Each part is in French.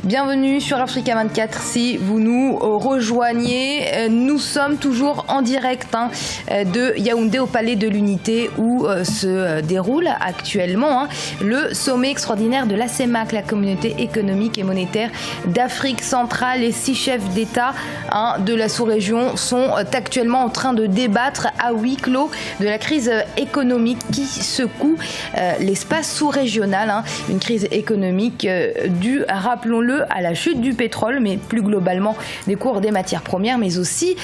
Bienvenue sur Africa 24 si vous nous rejoignez. Nous sommes toujours en direct de Yaoundé au Palais de l'Unité où se déroule actuellement le sommet extraordinaire de la CEMAC, la Communauté économique et monétaire d'Afrique centrale. Les 6 chefs d'État de la sous-région sont actuellement en train de débattre à huis clos de la crise économique qui secoue l'espace sous-régional. Une crise économique due, rappelons-le, à la chute du pétrole, mais plus globalement des cours des matières premières, mais aussi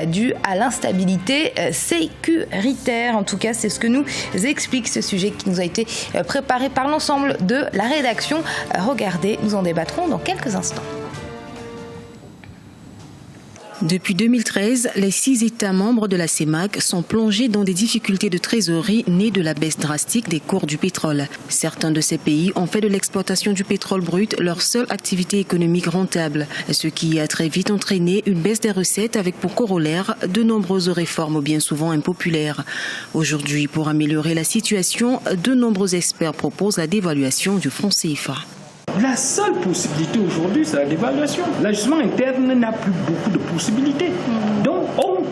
due à l'instabilité sécuritaire. En tout cas, c'est ce que nous explique ce sujet qui nous a été préparé par l'ensemble de la rédaction. Regardez, nous en débattrons dans quelques instants. Depuis 2013, les 6 États membres de la CEMAC sont plongés dans des difficultés de trésorerie nées de la baisse drastique des cours du pétrole. Certains de ces pays ont fait de l'exploitation du pétrole brut leur seule activité économique rentable, ce qui a très vite entraîné une baisse des recettes avec pour corollaire de nombreuses réformes bien souvent impopulaires. Aujourd'hui, pour améliorer la situation, de nombreux experts proposent la dévaluation du franc CFA. La seule possibilité aujourd'hui, c'est la dévaluation. L'ajustement interne n'a plus beaucoup de possibilités. Donc,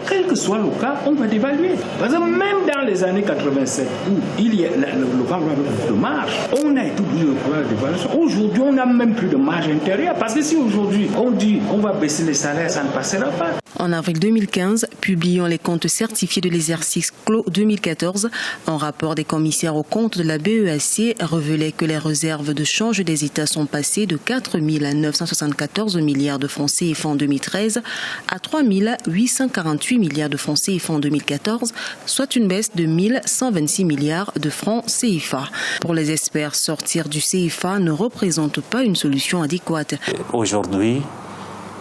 quel que soit le cas, on va dévaluer. Parce que même dans les années 87, où il y a le Parlement avait beaucoup de marge, on a été obligé de prendre la dévaluation. Aujourd'hui, on n'a même plus de marge intérieure. Parce que si aujourd'hui, on dit qu'on va baisser les salaires, ça ne passera pas. En avril 2015, publiant les comptes certifiés de l'exercice clos 2014, un rapport des commissaires aux comptes de la BEAC révélait que les réserves de change des États sont passées de 4 974 milliards de francs CFA en 2013 à 3 848 milliards de francs CFA en 2014, soit une baisse de 1126 milliards de francs CFA. Pour les experts, sortir du CFA ne représente pas une solution adéquate. Aujourd'hui,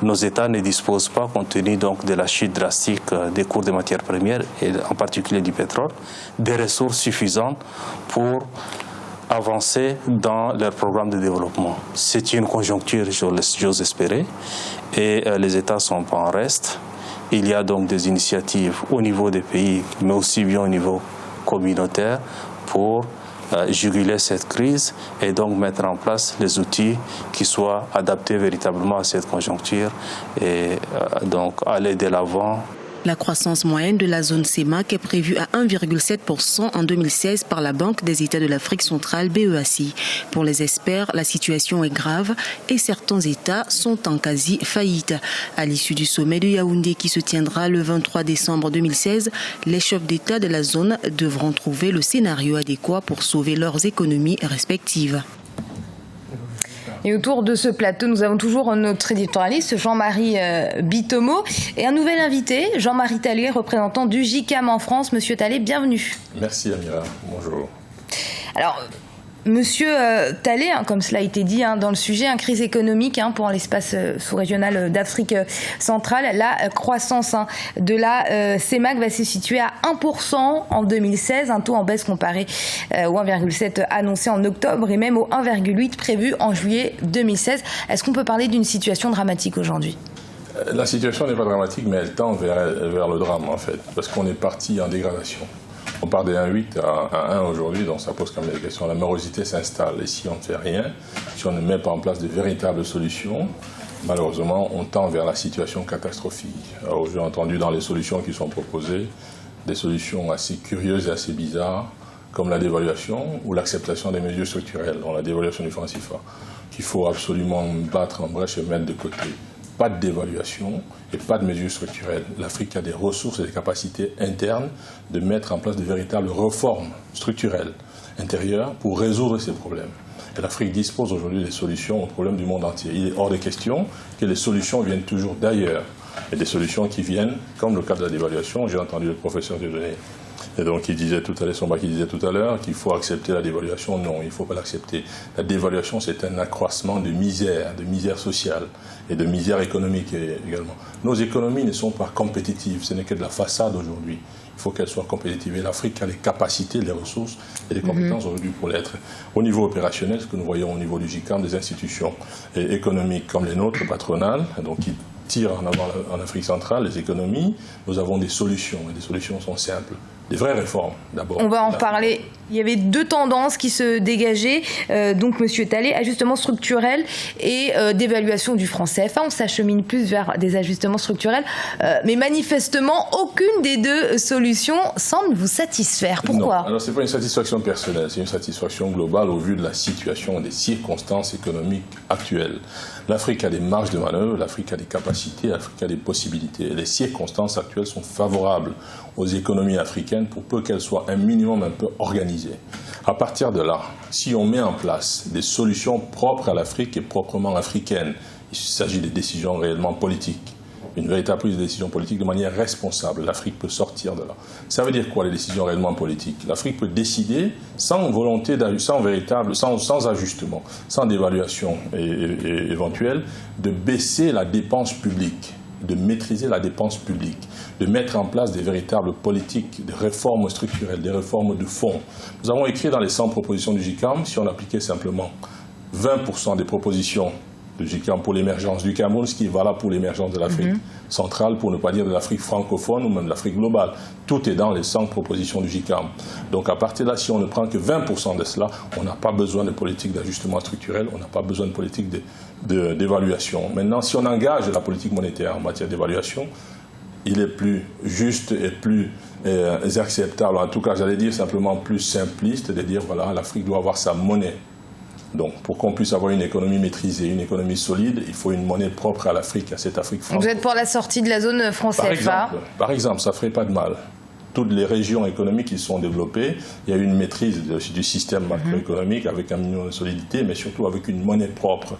nos États ne disposent pas, compte tenu donc de la chute drastique des cours des matières premières, et en particulier du pétrole, des ressources suffisantes pour avancer dans leur programme de développement. C'est une conjoncture, j'ose espérer, et les États sont pas en reste. Il y a donc des initiatives au niveau des pays, mais aussi bien au niveau communautaire, pour juguler cette crise et donc mettre en place les outils qui soient adaptés véritablement à cette conjoncture et donc aller de l'avant. La croissance moyenne de la zone CEMAC est prévue à 1,7% en 2016 par la Banque des États de l'Afrique centrale BEAC. Pour les experts, la situation est grave et certains États sont en quasi-faillite. À l'issue du sommet de Yaoundé qui se tiendra le 23 décembre 2016, les chefs d'État de la zone devront trouver le scénario adéquat pour sauver leurs économies respectives. Et autour de ce plateau, nous avons toujours notre éditorialiste Jean-Marie Bitomo et un nouvel invité, Jean-Marie Tallet, représentant du JICAM en France. Monsieur Tallet, bienvenue. Merci Amira, bonjour. Alors, Monsieur Tallet, comme cela a été dit dans le sujet, crise économique pour l'espace sous-régional d'Afrique centrale. La croissance de la CEMAC va se situer à 1% en 2016, un taux en baisse comparé au 1,7 annoncé en octobre et même au 1,8 prévu en juillet 2016. Est-ce qu'on peut parler d'une situation dramatique aujourd'hui ? La situation n'est pas dramatique, mais elle tend vers le drame en fait, parce qu'on est parti en dégradation. On part de 1,8 à 1 aujourd'hui, donc ça pose quand même des questions. La morosité s'installe et si on ne fait rien, si on ne met pas en place de véritables solutions, malheureusement, on tend vers la situation catastrophique. Alors, j'ai entendu dans les solutions qui sont proposées des solutions assez curieuses et assez bizarres, comme la dévaluation ou l'acceptation des mesures structurelles, dont la dévaluation du franc CFA, qu'il faut absolument battre en brèche et mettre de côté. Pas de dévaluation et pas de mesures structurelles. L'Afrique a des ressources et des capacités internes de mettre en place de véritables réformes structurelles intérieures pour résoudre ces problèmes. Et l'Afrique dispose aujourd'hui des solutions aux problèmes du monde entier. Il est hors de question que les solutions viennent toujours d'ailleurs. Et des solutions qui viennent, comme le cas de la dévaluation, j'ai entendu le professeur Dieudonné. Et donc il disait tout à l'heure, Somba qui disait tout à l'heure qu'il faut accepter la dévaluation. Non, il ne faut pas l'accepter. La dévaluation, c'est un accroissement de misère sociale et de misère économique également. Nos économies ne sont pas compétitives, ce n'est que de la façade aujourd'hui. Il faut qu'elles soient compétitives. Et l'Afrique a les capacités, les ressources et les compétences aujourd'hui pour l'être. Au niveau opérationnel, ce que nous voyons au niveau du JICAM, des institutions économiques comme les nôtres, patronales, donc qui tirent en avant en Afrique centrale les économies, nous avons des solutions. Et les solutions sont simples. Des vraies réformes, d'abord. On va en parler. Il y avait deux tendances qui se dégageaient. Donc, Monsieur Talley, ajustement structurel et dévaluation du franc CFA. On s'achemine plus vers des ajustements structurels. Mais manifestement, aucune des deux solutions semble vous satisfaire. Pourquoi? Non. Alors, ce n'est pas une satisfaction personnelle, c'est une satisfaction globale au vu de la situation et des circonstances économiques actuelles. L'Afrique a des marges de manœuvre, l'Afrique a des capacités, l'Afrique a des possibilités. Et les circonstances actuelles sont favorables aux économies africaines pour peu qu'elles soient un minimum un peu organisées. À partir de là, si on met en place des solutions propres à l'Afrique et proprement africaines, il s'agit des décisions réellement politiques, une véritable prise de décision politique de manière responsable. L'Afrique peut sortir de là. Ça veut dire quoi, les décisions réellement politiques? L'Afrique peut décider sans volonté, sans ajustement, sans dévaluation éventuelle, de baisser la dépense publique, de maîtriser la dépense publique, de mettre en place des véritables politiques de réformes structurelles, des réformes de fond. Nous avons écrit dans les 100 propositions du GICAM, si on appliquait simplement 20% des propositions du GICAM pour l'émergence du Cameroun, ce qui est valable pour l'émergence de l'Afrique centrale, pour ne pas dire de l'Afrique francophone ou même de l'Afrique globale. Tout est dans les 100 propositions du GICAM. Donc à partir de là, si on ne prend que 20% de cela, on n'a pas besoin de politique d'ajustement structurel, on n'a pas besoin de politique d'évaluation. Maintenant, si on engage la politique monétaire en matière d'évaluation, il est plus juste et plus acceptable, en tout cas j'allais dire simplement plus simpliste, de dire voilà, l'Afrique doit avoir sa monnaie. Donc, pour qu'on puisse avoir une économie maîtrisée, une économie solide, il faut une monnaie propre à l'Afrique, à cette Afrique francophone. Vous êtes pour la sortie de la zone franc CFA? Par exemple, ça ne ferait pas de mal. Toutes les régions économiques qui sont développées, il y a une maîtrise du système macroéconomique avec un minimum de solidité, mais surtout avec une monnaie propre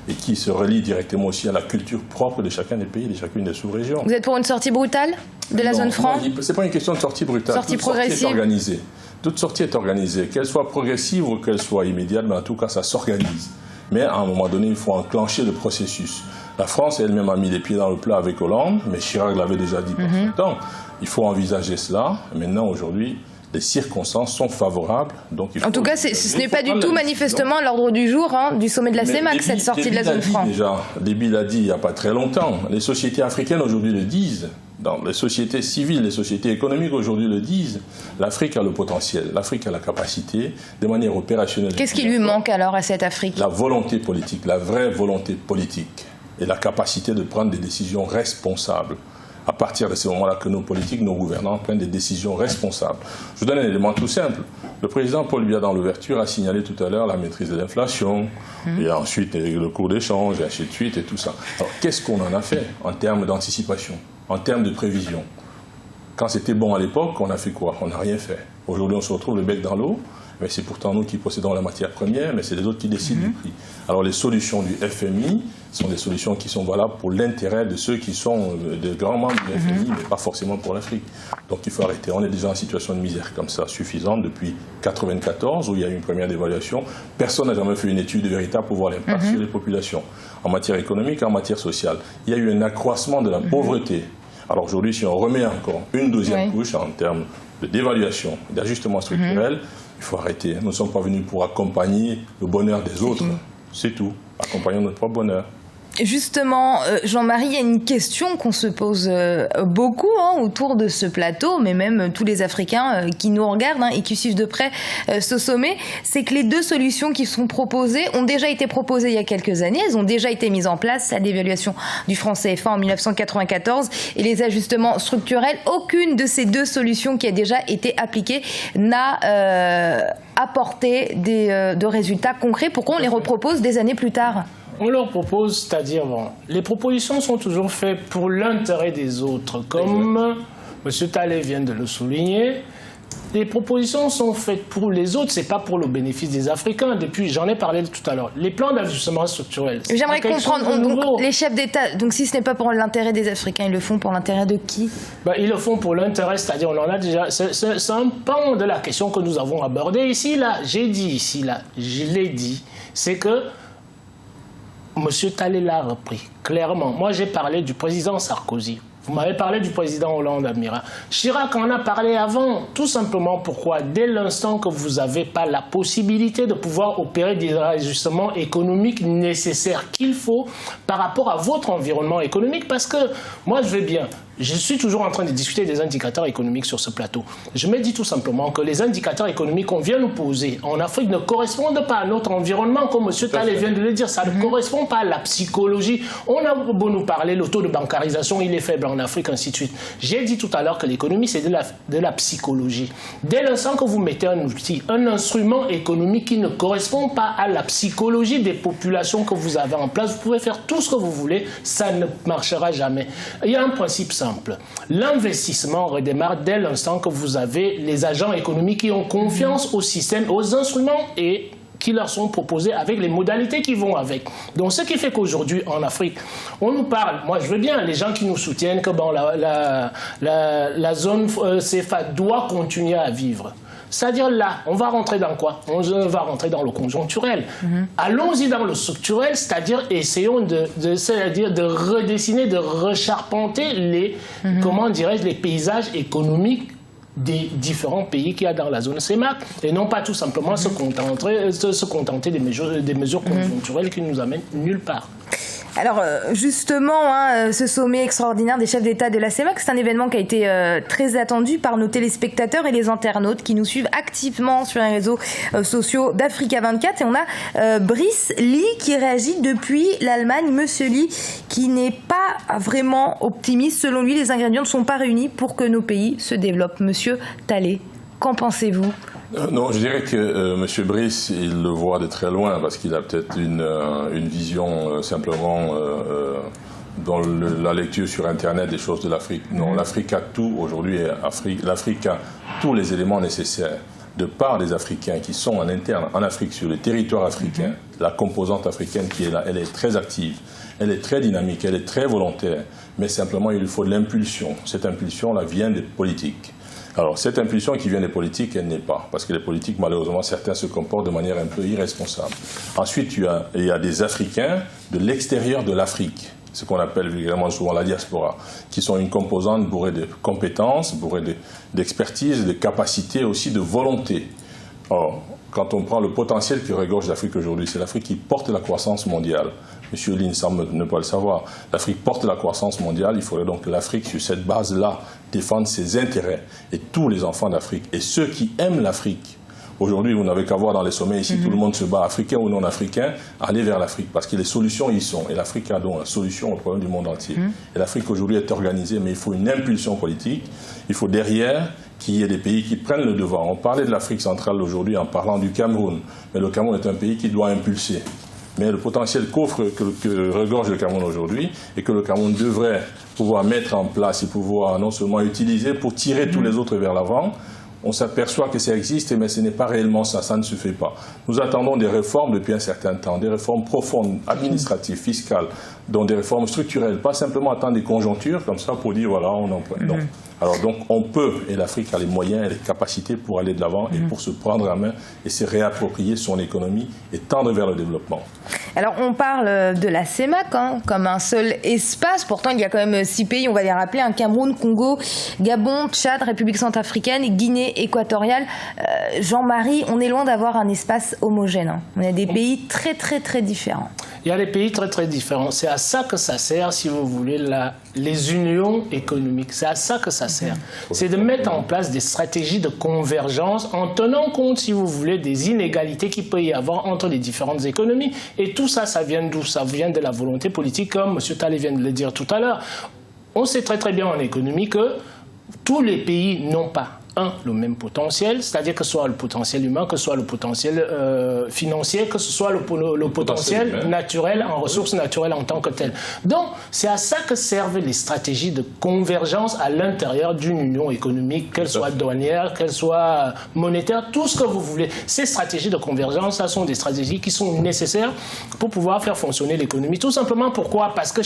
et qui se relie directement aussi à la culture propre de chacun des pays, de chacune des sous-régions. Vous êtes pour une sortie brutale de la zone franc? Ce n'est pas une question de sortie brutale. Sortie progressive. Sortie est organisée. Toute sortie est organisée, qu'elle soit progressive ou qu'elle soit immédiate, mais en tout cas, ça s'organise. Mais à un moment donné, il faut enclencher le processus. La France elle-même a mis les pieds dans le plat avec Hollande, mais Chirac l'avait déjà dit par son temps. Il faut envisager cela. Maintenant, aujourd'hui, les circonstances sont favorables. Donc il faut en tout cas, ce n'est pas du tout manifestement à l'ordre du jour du sommet de la CEMAC, cette sortie de la zone franc. Déby l'a dit il n'y a pas très longtemps. Les sociétés africaines aujourd'hui le disent. Dans les sociétés civiles, les sociétés économiques aujourd'hui le disent. L'Afrique a le potentiel, l'Afrique a la capacité, de manière opérationnelle. Qu'est-ce qui lui manque alors à cette Afrique? La volonté politique, la vraie volonté politique et la capacité de prendre des décisions responsables. À partir de ce moment-là que nos politiques, nos gouvernants prennent des décisions responsables. Je vous donne un élément tout simple. Le président Paul Biya, dans l'ouverture, a signalé tout à l'heure la maîtrise de l'inflation, et ensuite le cours d'échange, et ainsi de suite, et tout ça. Alors, qu'est-ce qu'on en a fait en termes d'anticipation, en termes de prévision? Quand c'était bon à l'époque, on a fait quoi? On n'a rien fait. Aujourd'hui, on se retrouve le bec dans l'eau, mais c'est pourtant nous qui possédons la matière première, mais c'est les autres qui décident du prix. Alors les solutions du FMI sont des solutions qui sont valables pour l'intérêt de ceux qui sont des grands membres du FMI, mais pas forcément pour l'Afrique. Donc il faut arrêter. On est déjà en situation de misère comme ça, suffisante, depuis 1994, où il y a eu une première dévaluation. Personne n'a jamais fait une étude véritable pour voir l'impact sur les populations, en matière économique, en matière sociale. Il y a eu un accroissement de la pauvreté. Alors aujourd'hui, si on remet encore une deuxième couche en termes de dévaluation, d'ajustement structurel, il faut arrêter. Nous ne sommes pas venus pour accompagner le bonheur des autres. C'est tout. Accompagnons notre propre bonheur. Justement, Jean-Marie, il y a une question qu'on se pose beaucoup autour de ce plateau, mais même tous les Africains qui nous regardent et qui suivent de près ce sommet, c'est que les deux solutions qui sont proposées ont déjà été proposées il y a quelques années, elles ont déjà été mises en place, la dévaluation du franc CFA en 1994 et les ajustements structurels. Aucune de ces deux solutions qui a déjà été appliquée n'a apporté de résultats concrets. Pourquoi on les repropose des années plus tard ? On leur propose, c'est-à-dire, les propositions sont toujours faites pour l'intérêt des autres, comme M. Talley vient de le souligner. Les propositions sont faites pour les autres, c'est pas pour le bénéfice des Africains. Depuis, j'en ai parlé tout à l'heure. Les plans d'ajustement structurel. J'aimerais comprendre, donc, les chefs d'État, donc si ce n'est pas pour l'intérêt des Africains, ils le font pour l'intérêt de qui? Ils le font pour l'intérêt, c'est-à-dire, on en a déjà. C'est un pan de la question que nous avons abordée ici, là. J'ai dit ici, là, je l'ai dit, c'est que M. Talley l'a repris, clairement. Moi, j'ai parlé du président Sarkozy. Vous m'avez parlé du président Hollande, Amira. Chirac en a parlé avant, tout simplement pourquoi, dès l'instant que vous n'avez pas la possibilité de pouvoir opérer des ajustements économiques nécessaires qu'il faut par rapport à votre environnement économique, parce que moi, je vais bien. je suis toujours en train de discuter des indicateurs économiques sur ce plateau. Je me dis tout simplement que les indicateurs économiques qu'on vient nous poser en Afrique ne correspondent pas à notre environnement, comme M. Talley vient de le dire. Ça ne correspond pas à la psychologie. On a beau nous parler, le taux de bancarisation, il est faible en Afrique, ainsi de suite. J'ai dit tout à l'heure que l'économie, c'est de la psychologie. Dès l'instant que vous mettez un outil, un instrument économique qui ne correspond pas à la psychologie des populations que vous avez en place, vous pouvez faire tout ce que vous voulez, ça ne marchera jamais. Il y a un principe simple. L'investissement redémarre dès l'instant que vous avez les agents économiques qui ont confiance au système, aux instruments et qui leur sont proposés avec les modalités qui vont avec. Donc ce qui fait qu'aujourd'hui en Afrique, on nous parle, moi je veux bien, les gens qui nous soutiennent que bon, la zone CFA doit continuer à vivre. C'est-à-dire là, on va rentrer dans quoi? On va rentrer dans le conjoncturel. Allons-y dans le structurel, c'est-à-dire essayons de redessiner, de recharpenter les, comment dirais-je, les paysages économiques des différents pays qu'il y a dans la zone CEMAC et non pas tout simplement se contenter des mesures conjoncturelles qui ne nous amènent nulle part. Alors justement, ce sommet extraordinaire des chefs d'État de la CEMAC, c'est un événement qui a été très attendu par nos téléspectateurs et les internautes qui nous suivent activement sur les réseaux sociaux d'Africa 24. Et on a Brice Lee qui réagit depuis l'Allemagne. Monsieur Lee qui n'est pas vraiment optimiste. Selon lui, les ingrédients ne sont pas réunis pour que nos pays se développent. Monsieur Talley, qu'en pensez-vous ? Non, je dirais que M. Brice, il le voit de très loin parce qu'il a peut-être une vision simplement dans la lecture sur Internet des choses de l'Afrique. Non, l'Afrique a tout aujourd'hui. L'Afrique a tous les éléments nécessaires. De part des Africains qui sont en interne, en Afrique, sur le territoire africain, la composante africaine qui est là, elle est très active, elle est très dynamique, elle est très volontaire. Mais simplement, il lui faut de l'impulsion. Cette impulsion-là vient des politiques. Alors, cette impulsion qui vient des politiques, elle n'est pas. Parce que les politiques, malheureusement, certains se comportent de manière un peu irresponsable. Ensuite, il y a des Africains de l'extérieur de l'Afrique, ce qu'on appelle vulgairement souvent la diaspora, qui sont une composante bourrée de compétences, bourrée d'expertise, de capacités, aussi de volonté. Or, quand on prend le potentiel qui regorge l'Afrique aujourd'hui, c'est l'Afrique qui porte la croissance mondiale. Monsieur Lin semble ne pas le savoir. L'Afrique porte la croissance mondiale. Il faudrait donc que l'Afrique, sur cette base-là, défende ses intérêts. Et tous les enfants d'Afrique, et ceux qui aiment l'Afrique, aujourd'hui, vous n'avez qu'à voir dans les sommets ici, tout le monde se bat, africain ou non africain, aller vers l'Afrique, parce que les solutions y sont. Et l'Afrique a donc la solution au problème du monde entier. Et l'Afrique aujourd'hui est organisée, mais il faut une impulsion politique. Il faut derrière qu'il y ait des pays qui prennent le devant. On parlait de l'Afrique centrale aujourd'hui en parlant du Cameroun, mais le Cameroun est un pays qui doit impulser. Mais le potentiel qu'offre, que regorge le Cameroun aujourd'hui, et que le Cameroun devrait pouvoir mettre en place et pouvoir non seulement utiliser pour tirer tous les autres vers l'avant, on s'aperçoit que ça existe, mais ce n'est pas réellement ça, ça ne se fait pas. Nous attendons des réformes depuis un certain temps, des réformes profondes, administratives, fiscales, dont des réformes structurelles, pas simplement attendre des conjonctures comme ça pour dire voilà, on emploie. Non. Alors donc on peut, et l'Afrique a les moyens et les capacités pour aller de l'avant et pour se prendre en main et se réapproprier son économie et tendre vers le développement. Alors on parle de la CEMAC comme un seul espace, pourtant il y a quand même 6 pays, on va les rappeler, Cameroun, Congo, Gabon, Tchad, République centrafricaine, Guinée équatoriale. Jean-Marie, on est loin d'avoir un espace homogène. On a des pays très très très différents. Il y a des pays très très différents. C'est à ça que ça sert, si vous voulez, les unions économiques. C'est à ça que ça sert. C'est de mettre en place des stratégies de convergence en tenant compte, si vous voulez, des inégalités qu'il peut y avoir entre les différentes économies. Et tout ça, ça vient d'où? Ça vient de la volonté politique, comme M. Talley vient de le dire tout à l'heure. On sait très très bien en économie que tous les pays n'ont pas le même potentiel, c'est-à-dire que ce soit le potentiel humain, que ce soit le potentiel financier, que ce soit le potentiel naturel en ressources naturelles en tant que tel. Donc, c'est à ça que servent les stratégies de convergence à l'intérieur d'une union économique, qu'elle soit douanière, qu'elle soit monétaire, tout ce que vous voulez. Ces stratégies de convergence, ça sont des stratégies qui sont nécessaires pour pouvoir faire fonctionner l'économie. Tout simplement pourquoi? Parce que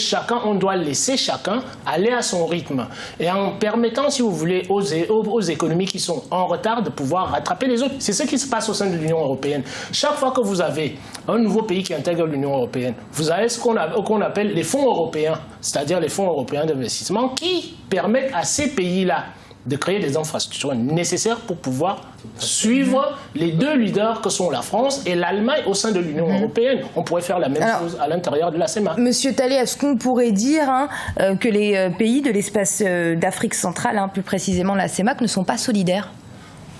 on doit laisser chacun aller à son rythme. Et en permettant, si vous voulez, aux économies qui sont en retard de pouvoir rattraper les autres. C'est ce qui se passe au sein de l'Union européenne. Chaque fois que vous avez un nouveau pays qui intègre l'Union européenne, vous avez ce qu'on appelle les fonds européens, c'est-à-dire les fonds européens d'investissement qui permettent à ces pays-là de créer des infrastructures nécessaires pour pouvoir suivre les deux leaders que sont la France et l'Allemagne au sein de l'Union européenne. On pourrait faire la même chose à l'intérieur de la CEMAC. Monsieur Talley, est-ce qu'on pourrait dire que les pays de l'espace d'Afrique centrale, plus précisément la CEMAC, ne sont pas solidaires ?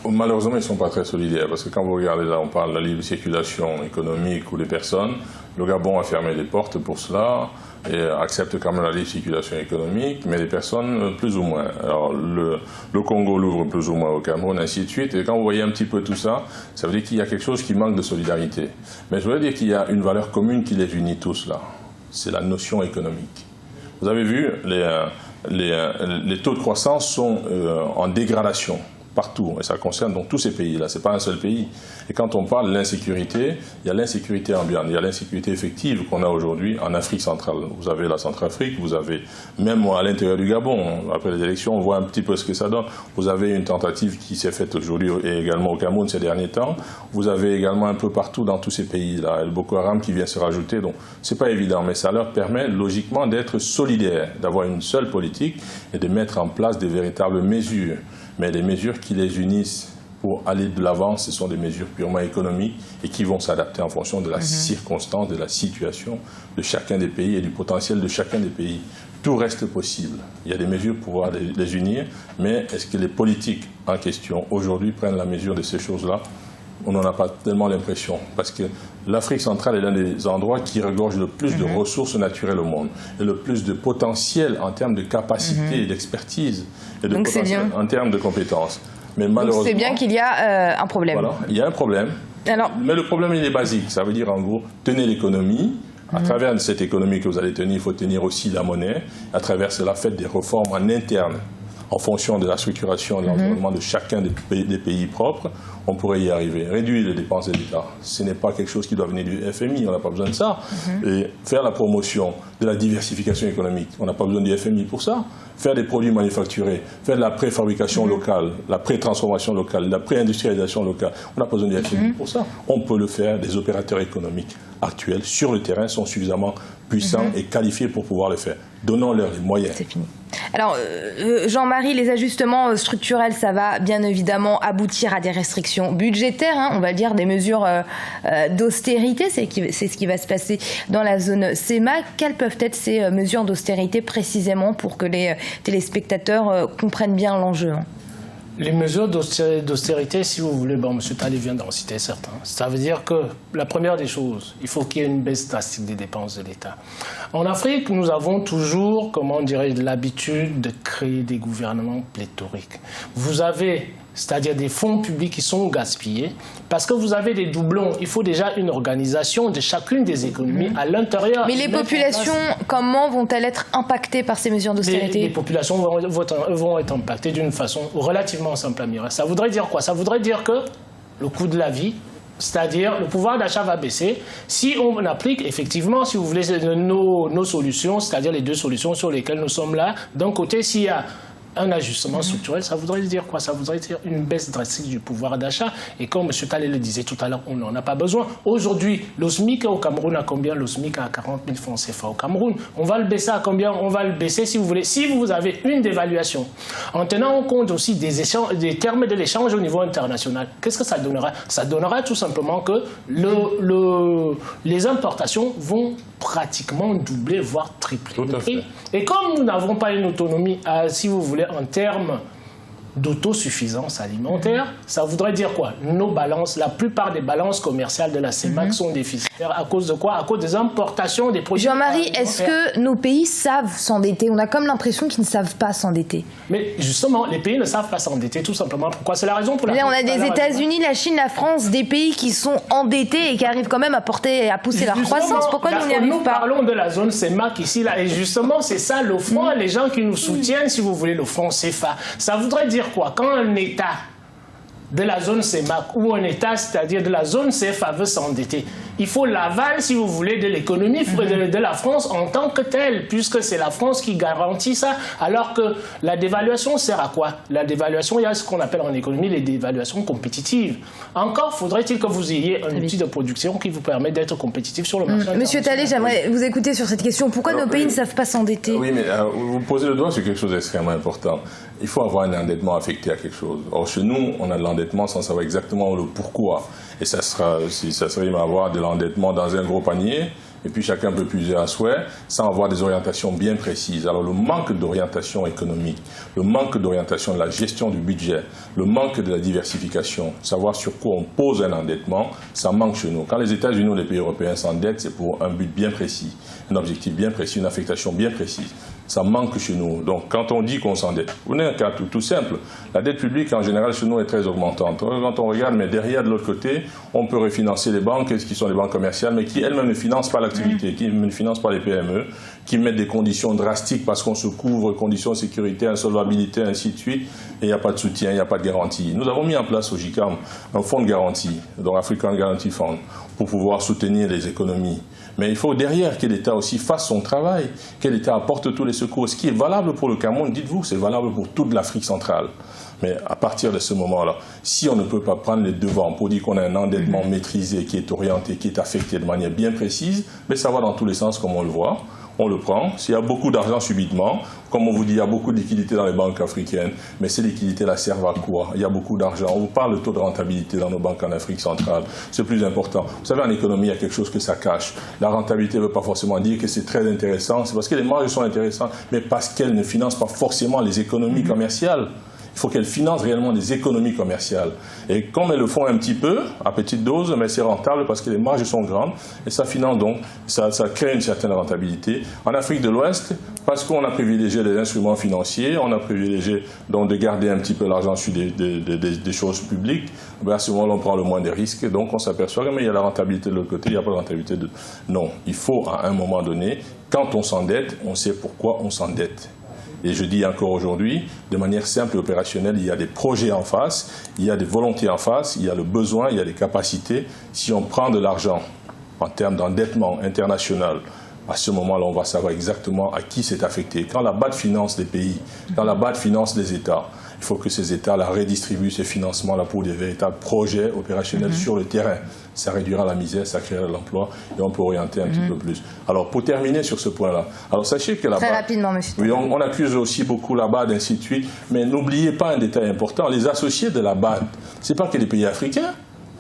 Malheureusement, ils ne sont pas très solidaires, parce que quand vous regardez là, on parle de la libre circulation économique ou des personnes. Le Gabon a fermé les portes pour cela et accepte quand même la libre circulation économique, mais les personnes plus ou moins. Alors le Congo l'ouvre plus ou moins au Cameroun, ainsi de suite. Et quand vous voyez un petit peu tout ça, ça veut dire qu'il y a quelque chose qui manque de solidarité. Mais je voudrais dire qu'il y a une valeur commune qui les unit tous là. C'est la notion économique. Vous avez vu, les taux de croissance sont en dégradation partout, et ça concerne donc tous ces pays-là, ce n'est pas un seul pays. Et quand on parle de l'insécurité, il y a l'insécurité ambiante, il y a l'insécurité effective qu'on a aujourd'hui en Afrique centrale. Vous avez la Centrafrique, vous avez même à l'intérieur du Gabon, après les élections, on voit un petit peu ce que ça donne. Vous avez une tentative qui s'est faite aujourd'hui et également au Cameroun ces derniers temps. Vous avez également un peu partout dans tous ces pays-là, le Boko Haram qui vient se rajouter. Donc c'est pas évident, mais ça leur permet logiquement d'être solidaires, d'avoir une seule politique et de mettre en place des véritables mesures. Mais les mesures qui les unissent pour aller de l'avant, ce sont des mesures purement économiques et qui vont s'adapter en fonction de la circonstance, de la situation de chacun des pays et du potentiel de chacun des pays. Tout reste possible. Il y a des mesures pour pouvoir les unir, mais est-ce que les politiques en question aujourd'hui prennent la mesure de ces choses-là? On n'en a pas tellement l'impression, parce que l'Afrique centrale est l'un des endroits qui regorge le plus de ressources naturelles au monde, et le plus de potentiel en termes de capacité et d'expertise, et de potentiel en termes de compétences. Mais malheureusement, c'est bien qu'il y a un problème. Voilà, il y a un problème, mais le problème il est basique, ça veut dire en gros, tenez l'économie. À travers cette économie que vous allez tenir, il faut tenir aussi la monnaie. À travers cela, faites des réformes en interne, en fonction de la structuration et de l'environnement de chacun des pays propres, on pourrait y arriver. Réduire les dépenses de l'État, ce n'est pas quelque chose qui doit venir du FMI, on n'a pas besoin de ça. Et faire la promotion de la diversification économique, on n'a pas besoin du FMI pour ça. Faire des produits manufacturés, faire de la préfabrication locale, la pré-transformation locale, la pré-industrialisation locale, on n'a pas besoin du FMI pour ça. On peut le faire, des opérateurs économiques actuels sur le terrain sont suffisamment puissants et qualifiés pour pouvoir le faire. Donnons-leur les moyens. C'est fini. Alors, Jean-Marie, les ajustements structurels, ça va bien évidemment aboutir à des restrictions budgétaires, on va dire des mesures d'austérité, c'est ce qui va se passer dans la zone CEMAC. Quelles peuvent être ces mesures d'austérité précisément pour que les téléspectateurs comprennent bien l'enjeu? Les mesures d'austérité, si vous voulez, M. Talley vient d'en citer certains. Ça veut dire que la première des choses, il faut qu'il y ait une baisse drastique des dépenses de l'État. En Afrique, nous avons toujours, comment dirais-je, l'habitude de créer des gouvernements pléthoriques. Vous avez, c'est-à-dire des fonds publics qui sont gaspillés, parce que vous avez des doublons. Il faut déjà une organisation de chacune des économies à l'intérieur. Mais les populations, comment vont-elles être impactées par ces mesures d'austérité? Les populations vont être impactées d'une façon relativement simple à mirer. Ça voudrait dire quoi? Ça voudrait dire que le coût de la vie, c'est-à-dire le pouvoir d'achat va baisser. Si on applique effectivement, si vous voulez, nos solutions, c'est-à-dire les deux solutions sur lesquelles nous sommes là, d'un côté, s'il y a un ajustement structurel, ça voudrait dire quoi? Ça voudrait dire une baisse drastique du pouvoir d'achat. Et comme M. Talley le disait tout à l'heure, on n'en a pas besoin. Aujourd'hui, le SMIC au Cameroun a combien? Le SMIC a 40 000 francs CFA au Cameroun. On va le baisser à combien? On va le baisser, si vous voulez, si vous avez une dévaluation, en tenant compte aussi des termes de l'échange au niveau international. Qu'est-ce que ça donnera? Ça donnera tout simplement que les importations vont pratiquement doubler, voire tripler le prix. Et comme nous n'avons pas une autonomie, si vous voulez, en termes d'autosuffisance alimentaire, ça voudrait dire quoi? Nos balances, la plupart des balances commerciales de la CEMAC sont déficitaires. À cause de quoi? À cause des importations des produits. Jean-Marie, est-ce que nos pays savent s'endetter? On a comme l'impression qu'ils ne savent pas s'endetter. Mais justement, les pays ne savent pas s'endetter, tout simplement. Pourquoi? C'est la raison pour laquelle... On a des États-Unis, la Chine, la France, des pays qui sont endettés et qui arrivent quand même à pousser leur croissance. Pourquoi nous n'y arrivons pas? Nous parlons de la zone CEMAC ici, là, et justement, c'est ça le front, les gens qui nous soutiennent, si vous voulez, le front CFA. Ça voudrait dire quoi? Quand un État de la zone CEMAC ou un État, c'est-à-dire de la zone CFA, veut s'endetter, il faut l'aval, si vous voulez, de l'économie de la France en tant que telle, puisque c'est la France qui garantit ça, alors que la dévaluation sert à quoi? La dévaluation, il y a ce qu'on appelle en économie les dévaluations compétitives. Encore faudrait-il que vous ayez un outil de production qui vous permet d'être compétitif sur le marché international. Monsieur Talley, j'aimerais vous écouter sur cette question. Pourquoi nos pays ne savent pas s'endetter? Oui, mais vous posez le doigt sur quelque chose d'extrêmement important. Il faut avoir un endettement affecté à quelque chose. Or, chez nous, on a de l'endettement sans savoir exactement le pourquoi. Et ça serait avoir de l'endettement dans un gros panier, et puis chacun peut puiser à souhait, sans avoir des orientations bien précises. Alors le manque d'orientation économique, le manque d'orientation de la gestion du budget, le manque de la diversification, savoir sur quoi on pose un endettement, ça manque chez nous. Quand les États-Unis ou les pays européens s'endettent, c'est pour un but bien précis, un objectif bien précis, une affectation bien précise. Ça manque chez nous. Donc, quand on dit qu'on s'endette, vous avez un cas tout simple. La dette publique, en général, chez nous, est très augmentante. Quand on regarde, mais derrière, de l'autre côté, on peut refinancer les banques, qui sont les banques commerciales, mais qui elles-mêmes ne financent pas l'activité, qui ne financent pas les PME, qui mettent des conditions drastiques parce qu'on se couvre, conditions de sécurité, insolvabilité, ainsi de suite, et il n'y a pas de soutien, il n'y a pas de garantie. Nous avons mis en place au GICAM un fonds de garantie, donc African Guarantee Fund, pour pouvoir soutenir les économies. Mais il faut derrière que l'État aussi fasse son travail, que l'État apporte tous les secours. Ce qui est valable pour le Cameroun, dites-vous, c'est valable pour toute l'Afrique centrale. Mais à partir de ce moment-là, si on ne peut pas prendre les devants pour dire qu'on a un endettement maîtrisé, qui est orienté, qui est affecté de manière bien précise, mais ça va dans tous les sens comme on le voit. On le prend. S'il y a beaucoup d'argent subitement, comme on vous dit, il y a beaucoup de liquidités dans les banques africaines, mais ces liquidités-là servent à quoi? Il y a beaucoup d'argent. On vous parle de taux de rentabilité dans nos banques en Afrique centrale. C'est plus important. Vous savez, en économie, il y a quelque chose que ça cache. La rentabilité ne veut pas forcément dire que c'est très intéressant. C'est parce que les marges sont intéressantes, mais parce qu'elles ne financent pas forcément les économies commerciales. Il faut qu'elles financent réellement des économies commerciales. Et comme elles le font un petit peu, à petite dose, mais c'est rentable parce que les marges sont grandes. Et ça finance donc, ça crée une certaine rentabilité. En Afrique de l'Ouest, parce qu'on a privilégié les instruments financiers, on a privilégié donc de garder un petit peu l'argent sur des choses publiques, à ce moment-là, on prend le moins des risques. Donc on s'aperçoit que mais il y a la rentabilité de l'autre côté, il n'y a pas de rentabilité de... Non, il faut à un moment donné, quand on s'endette, on sait pourquoi on s'endette. Et je dis encore aujourd'hui, de manière simple et opérationnelle, il y a des projets en face, il y a des volontés en face, il y a le besoin, il y a des capacités. Si on prend de l'argent en termes d'endettement international, à ce moment-là, on va savoir exactement à qui c'est affecté. Quand la BAD finance des pays, quand la BAD finance des États, il faut que ces États-là redistribuent ces financements-là pour des véritables projets opérationnels sur le terrain. Ça réduira la misère, ça créera de l'emploi et on peut orienter un petit peu plus. Alors, pour terminer sur ce point-là, alors sachez que la BAD... Très rapidement, monsieur. Oui, on accuse aussi beaucoup la BAD, ainsi de suite, mais n'oubliez pas un détail important. Les associés de la BAD, ce n'est pas que les pays africains.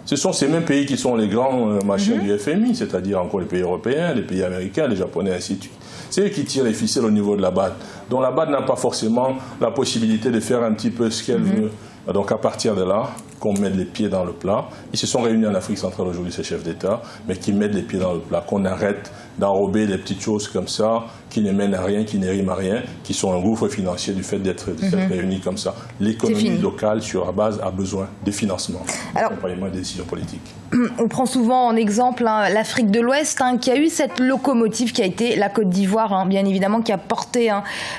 Ce sont ces mêmes pays qui sont les grands machins du FMI, c'est-à-dire encore les pays européens, les pays américains, les Japonais, ainsi de suite. C'est eux qui tirent les ficelles au niveau de la BAD. Donc la BAD n'a pas forcément la possibilité de faire un petit peu ce qu'elle veut. Donc à partir de là, qu'on mette les pieds dans le plat. Ils se sont réunis en Afrique centrale aujourd'hui, ces chefs d'État, mais qui mettent les pieds dans le plat, qu'on arrête d'enrober des petites choses comme ça, qui ne mènent à rien, qui n'ériment à rien, qui sont un gouffre financier du fait d'être réunis comme ça. L'économie locale, sur la base, a besoin de financement, d'accompagnement des décisions politiques. On prend souvent en exemple l'Afrique de l'Ouest, qui a eu cette locomotive qui a été la Côte d'Ivoire, bien évidemment, qui a porté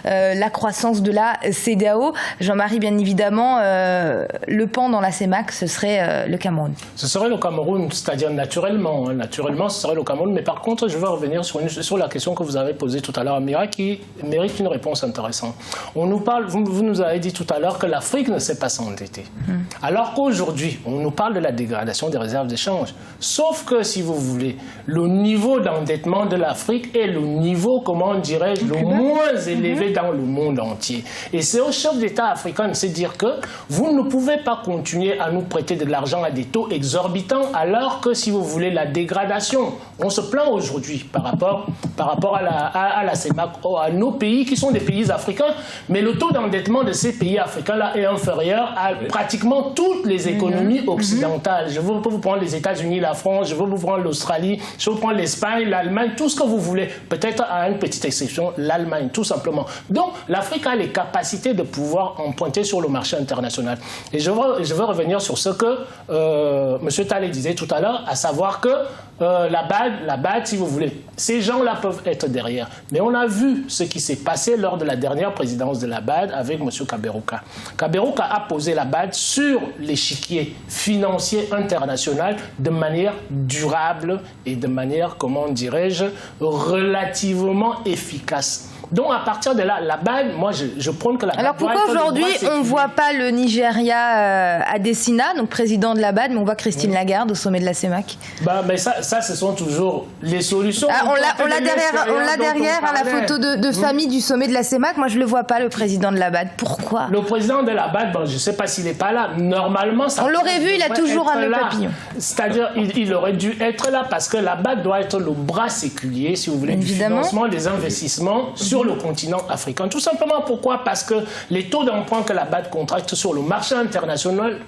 la croissance de la CEDEAO. Jean-Marie, bien évidemment, le pan dans la CEMAC, ce serait le Cameroun. Ce serait le Cameroun, c'est-à-dire naturellement. Naturellement, ce serait le Cameroun. Mais par contre, je veux revenir sur la question que vous avez posée tout à l'heure, Amira, qui mérite une réponse intéressante. On nous parle, vous nous avez dit tout à l'heure que l'Afrique ne sait pas s'endetter. Alors qu'aujourd'hui, on nous parle de la dégradation des réserves d'échange. Sauf que, si vous voulez, le niveau d'endettement de l'Afrique est le niveau, comment dirais-je, le moins élevé dans le monde entier. Et c'est au chef d'État africain de se dire que vous ne pouvez pas continuer à nous prêter de l'argent à des taux exorbitants, alors que, si vous voulez, la dégradation, on se plaint aujourd'hui par rapport à la CEMAC, à nos pays qui sont des pays africains, mais le taux d'endettement de ces pays africains-là est inférieur à pratiquement toutes les économies occidentales. Je veux vous prendre les États-Unis, la France, je veux vous prendre l'Australie, je veux vous prendre l'Espagne, l'Allemagne, tout ce que vous voulez. Peut-être à une petite exception, l'Allemagne, tout simplement. Donc, l'Afrique a les capacités de pouvoir emprunter sur le marché international. Et je veux revenir sur ce que M. Talley disait tout à l'heure, à savoir que la BAD, si vous voulez, Ces gens-là peuvent être derrière. Mais on a vu ce qui s'est passé lors de la dernière présidence de la BAD avec M. Kaberuka. Kaberuka a posé la BAD sur l'échiquier financier international de manière durable et de manière, comment dirais-je, relativement efficace. Donc à partir de là, la BAD, moi je prône que la BAD. Alors pourquoi aujourd'hui on ne voit pas le Nigeria Adesina, donc président de la BAD, mais on voit Christine Lagarde au sommet de la CEMAC? Mais ça, ce sont toujours les solutions. On l'a derrière à la photo de famille du sommet de la CEMAC. Moi je ne le vois pas, le président de la BAD. Pourquoi? Le président de la BAD, je ne sais pas s'il n'est pas là. Normalement, ça. On l'aurait vu, il a toujours un papillon. C'est-à-dire, il aurait dû être là parce que la BAD doit être le bras séculier, si vous voulez, du financement des investissements sur le continent africain. Tout simplement pourquoi? Parce que les taux d'emprunt que la BAD contracte sur le marché international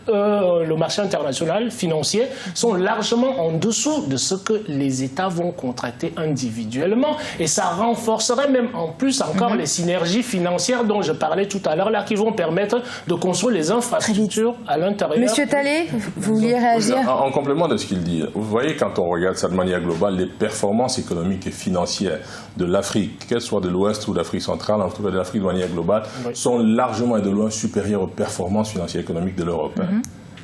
financier sont largement en dessous de ce que les États vont contracter individuellement. Et ça renforcerait même en plus encore les synergies financières dont je parlais tout à l'heure, là, qui vont permettre de construire les infrastructures à l'intérieur. Monsieur Talley, vous vouliez réagir? En complément de ce qu'il dit, vous voyez, quand on regarde ça de manière globale, les performances économiques et financières de l'Afrique, qu'elle soit de l'Ouest ou de l'Afrique centrale, en tout cas de l'Afrique de manière globale, sont largement et de loin supérieures aux performances financières et économiques de l'Europe.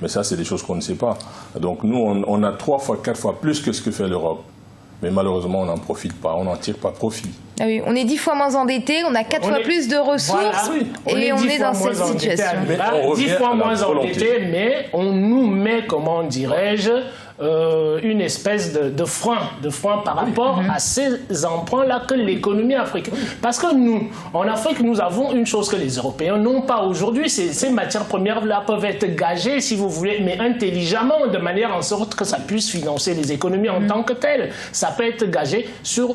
Mais ça, c'est des choses qu'on ne sait pas. Donc nous, on a 3 fois, 4 fois plus que ce que fait l'Europe. Mais malheureusement, on n'en profite pas, on n'en tire pas profit. Ah oui, on est 10 fois moins endetté, on a 4 fois plus de ressources et on est dans cette situation. 10 fois moins endetté, mais on nous met, comment dirais-je, une espèce de frein par rapport à ces emprunts-là que l'économie africaine. Parce que nous, en Afrique, nous avons une chose que les Européens n'ont pas aujourd'hui. Ces matières premières-là peuvent être gagées, si vous voulez, mais intelligemment, de manière en sorte que ça puisse financer les économies en tant que telles. Ça peut être gagé sur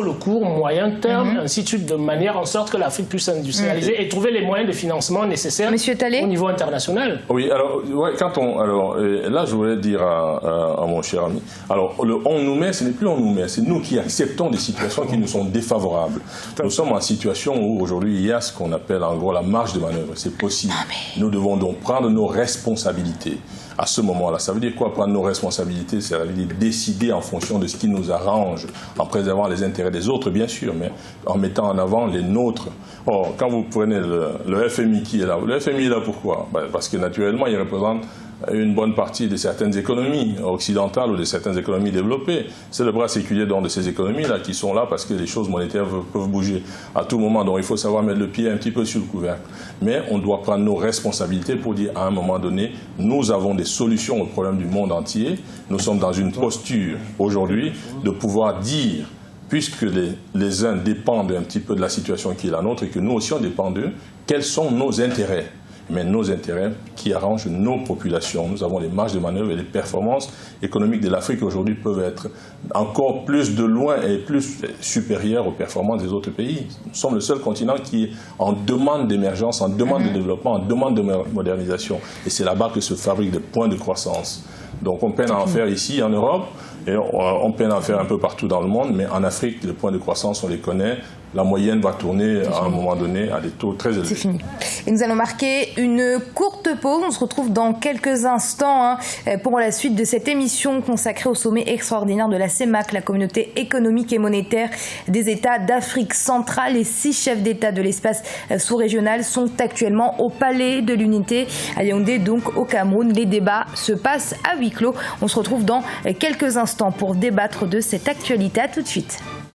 le court, moyen terme, ainsi de suite, de manière en sorte que l'Afrique puisse industrialiser et trouver les moyens de financement nécessaires au niveau international. Oui, alors, là, je voulais dire à mon cher ami. Alors, le on nous met, ce n'est plus on nous met, c'est nous qui acceptons des situations qui nous sont défavorables. Nous sommes en situation où aujourd'hui il y a ce qu'on appelle en gros la marge de manœuvre. C'est possible. Nous devons donc prendre nos responsabilités à ce moment-là. Ça veut dire quoi, prendre nos responsabilités? Ça veut dire décider en fonction de ce qui nous arrange, en préservant les intérêts des autres, bien sûr, mais en mettant en avant les nôtres. Or, quand vous prenez le FMI qui est là, le FMI est là pourquoi? Parce que naturellement, il représente une bonne partie de certaines économies occidentales ou de certaines économies développées. C'est le bras séculier de ces économies-là qui sont là parce que les choses monétaires peuvent bouger à tout moment. Donc il faut savoir mettre le pied un petit peu sur le couvercle. Mais on doit prendre nos responsabilités pour dire à un moment donné, nous avons des solutions aux problèmes du monde entier. Nous sommes dans une posture aujourd'hui de pouvoir dire, puisque les uns dépendent un petit peu de la situation qui est la nôtre et que nous aussi on dépend d'eux, quels sont nos intérêts? Mais nos intérêts qui arrangent nos populations. Nous avons les marges de manœuvre et les performances économiques de l'Afrique aujourd'hui peuvent être encore plus de loin et plus supérieures aux performances des autres pays. Nous sommes le seul continent qui est en demande d'émergence, en demande de développement, en demande de modernisation. Et c'est là-bas que se fabriquent des points de croissance. Donc on peine à en faire ici en Europe et on peine à en faire un peu partout dans le monde, mais en Afrique, les points de croissance, on les connaît. La moyenne va tourner à un moment donné à des taux très élevés. C'est fini. Et nous allons marquer une courte pause. On se retrouve dans quelques instants pour la suite de cette émission consacrée au sommet extraordinaire de la CEMAC, la communauté économique et monétaire des États d'Afrique centrale. Les 6 chefs d'État de l'espace sous-régional sont actuellement au Palais de l'Unité à Yaoundé, donc au Cameroun. Les débats se passent à huis clos. On se retrouve dans quelques instants pour débattre de cette actualité. À tout de suite.